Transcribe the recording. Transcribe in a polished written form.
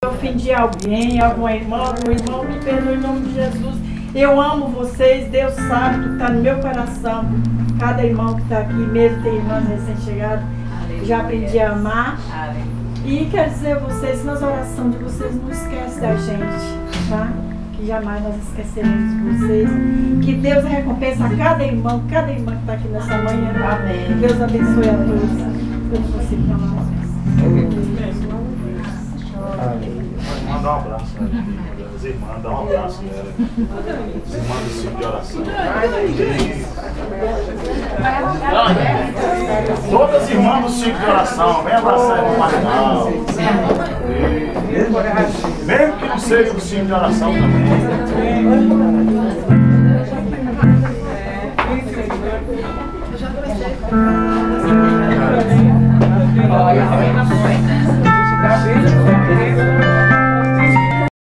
ofendi alguém, algum irmão, me perdoe em nome de Jesus. Eu amo vocês, Deus sabe que está no meu coração. Cada irmão que está aqui, mesmo tem irmãs recém-chegadas, já aprendi a amar. E quero dizer a vocês, nas orações de vocês, não esquece da gente, tá? Que jamais nós esqueceremos de vocês. Que Deus recompensa a cada irmão que está aqui nessa manhã. Amém. Deus abençoe a todos. Eu não consigo falar mais. Manda um abraço, né? As irmãs, dá um abraço nela. As irmãs do ciclo de oração. Todas as irmãs do ciclo de oração, vem abraçar o Marginal. Mesmo que não seja do ciclo de oração também. Olha,